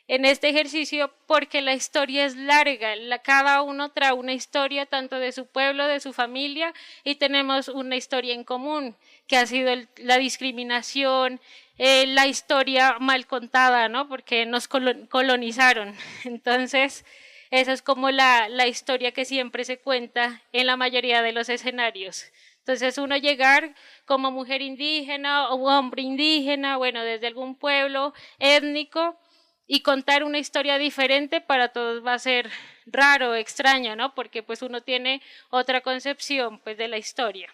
en este ejercicio porque la historia es larga, cada uno trae una historia tanto de su pueblo, de su familia y tenemos una historia en común que ha sido la discriminación, la historia mal contada, ¿no? Porque nos colonizaron. Entonces, esa es como la historia que siempre se cuenta en la mayoría de los escenarios. Entonces uno llegar como mujer indígena o hombre indígena, bueno, desde algún pueblo étnico y contar una historia diferente para todos va a ser raro, extraño, ¿no? Porque pues uno tiene otra concepción pues de la historia.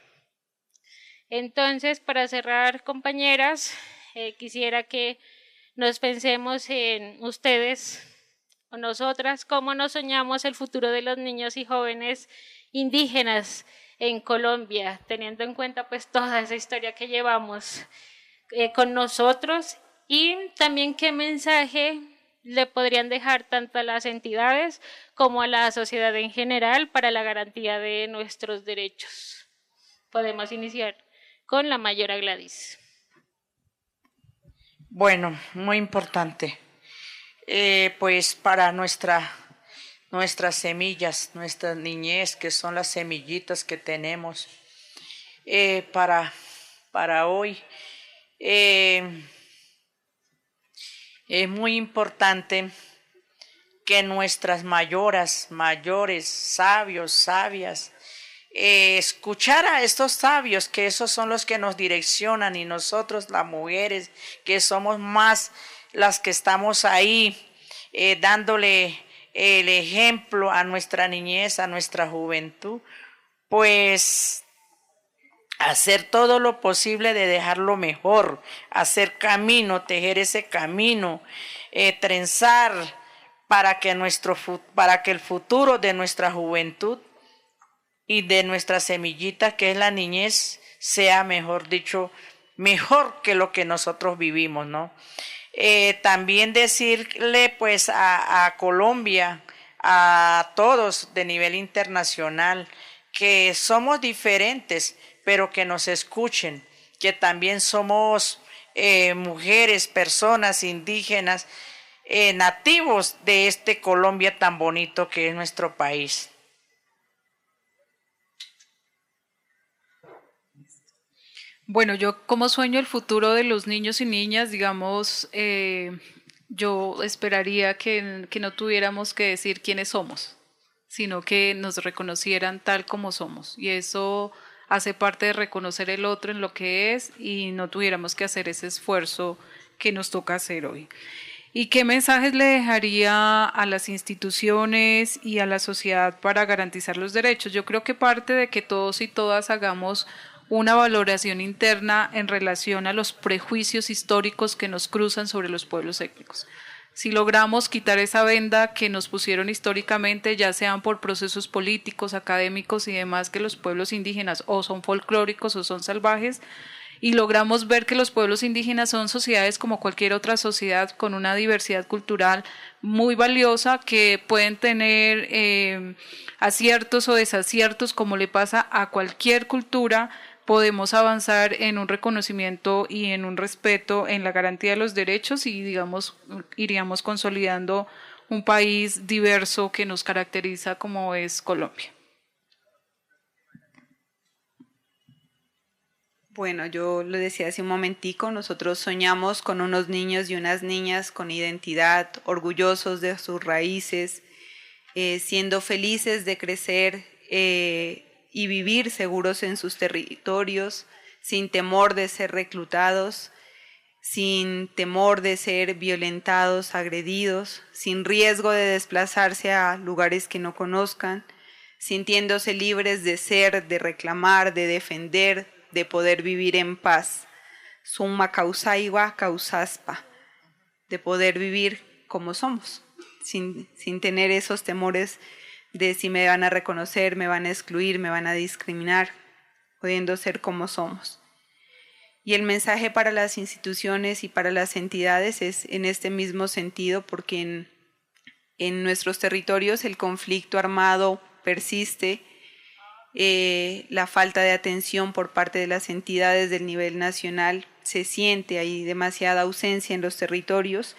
Entonces, para cerrar, compañeras, quisiera que nos pensemos en ustedes o nosotras, cómo nos soñamos el futuro de los niños y jóvenes indígenas en Colombia, teniendo en cuenta pues toda esa historia que llevamos con nosotros Y también qué mensaje le podrían dejar tanto a las entidades como a la sociedad en general para la garantía de nuestros derechos. Podemos iniciar con la mayora Gladys. Bueno, muy importante. Pues para nuestras semillas, nuestra niñez, que son las semillitas que tenemos para hoy. Es muy importante que nuestras mayores, sabios, sabias, escuchar a estos sabios, que esos son los que nos direccionan, y nosotros las mujeres, que somos más las que estamos ahí dándole el ejemplo a nuestra niñez, a nuestra juventud, pues hacer todo lo posible de dejarlo mejor, hacer camino, tejer ese camino, trenzar para que el futuro de nuestra juventud y de nuestra semillita, que es la niñez, sea, mejor dicho, mejor que lo que nosotros vivimos, ¿no? También decirle pues a Colombia, a todos de nivel internacional, que somos diferentes, pero que nos escuchen, que también somos mujeres, personas indígenas, nativos de este Colombia tan bonito que es nuestro país. Bueno, yo como sueño el futuro de los niños y niñas, digamos, yo esperaría que no tuviéramos que decir quiénes somos, sino que nos reconocieran tal como somos. Y eso hace parte de reconocer el otro en lo que es, y no tuviéramos que hacer ese esfuerzo que nos toca hacer hoy. ¿Y qué mensajes le dejaría a las instituciones y a la sociedad para garantizar los derechos? Yo creo que parte de que todos y todas hagamos una valoración interna en relación a los prejuicios históricos que nos cruzan sobre los pueblos étnicos. Si logramos quitar esa venda que nos pusieron históricamente, ya sean por procesos políticos, académicos y demás, que los pueblos indígenas o son folclóricos o son salvajes, y logramos ver que los pueblos indígenas son sociedades como cualquier otra sociedad, con una diversidad cultural muy valiosa, que pueden tener aciertos o desaciertos como le pasa a cualquier cultura, podemos avanzar en un reconocimiento y en un respeto en la garantía de los derechos, y digamos iríamos consolidando un país diverso que nos caracteriza como es Colombia. Bueno, yo lo decía hace un momentico, nosotros soñamos con unos niños y unas niñas con identidad, orgullosos de sus raíces, siendo felices de crecer y vivir seguros en sus territorios, sin temor de ser reclutados, sin temor de ser violentados, agredidos, sin riesgo de desplazarse a lugares que no conozcan, sintiéndose libres de ser, de reclamar, de defender, de poder vivir en paz. Summa causaiwa causaspa, de poder vivir como somos, sin tener esos temores de si me van a reconocer, me van a excluir, me van a discriminar, pudiendo ser como somos. Y el mensaje para las instituciones y para las entidades es en este mismo sentido, porque en nuestros territorios el conflicto armado persiste, la falta de atención por parte de las entidades del nivel nacional se siente, hay demasiada ausencia en los territorios,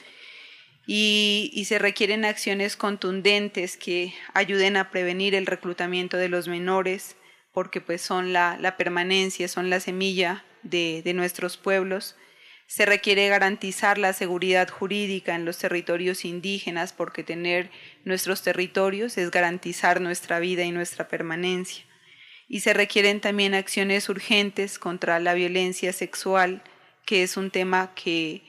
y se requieren acciones contundentes que ayuden a prevenir el reclutamiento de los menores, porque pues son la permanencia, son la semilla de nuestros pueblos. Se requiere garantizar la seguridad jurídica en los territorios indígenas, porque tener nuestros territorios es garantizar nuestra vida y nuestra permanencia. Y se requieren también acciones urgentes contra la violencia sexual, que es un tema que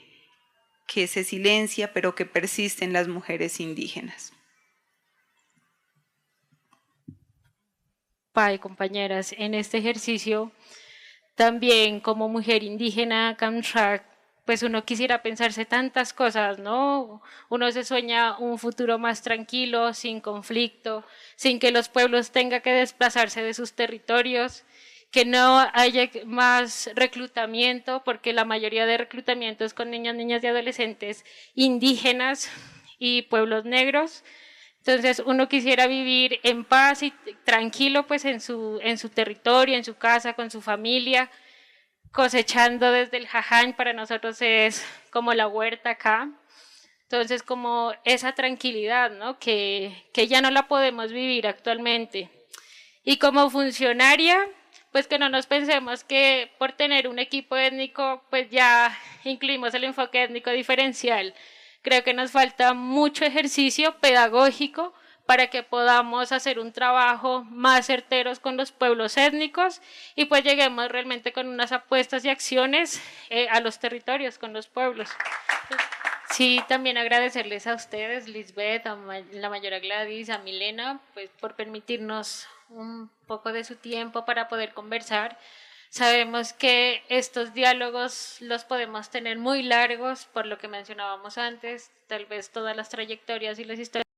se silencia, pero que persiste en las mujeres indígenas. Pai, compañeras, en este ejercicio, también como mujer indígena, Kamshak, pues uno quisiera pensarse tantas cosas, ¿no? Uno se sueña un futuro más tranquilo, sin conflicto, sin que los pueblos tengan que desplazarse de sus territorios. que no haya más reclutamiento, porque la mayoría de reclutamiento es con niños, niñas y adolescentes indígenas y pueblos negros. Entonces uno quisiera vivir en paz y tranquilo pues en su territorio, en su casa, con su familia, cosechando desde el jaján, para nosotros es como la huerta acá. Entonces como esa tranquilidad, ¿no? que ya no la podemos vivir actualmente. Y como funcionaria, pues que no nos pensemos que por tener un equipo étnico, pues ya incluimos el enfoque étnico diferencial. Creo que nos falta mucho ejercicio pedagógico para que podamos hacer un trabajo más certeros con los pueblos étnicos y pues lleguemos realmente con unas apuestas y acciones a los territorios, con los pueblos. Sí, también agradecerles a ustedes, Lisbeth, a la mayora Gladys, a Milena, pues por permitirnos un poco de su tiempo para poder conversar. Sabemos que estos diálogos los podemos tener muy largos, por lo que mencionábamos antes, tal vez todas las trayectorias y las historias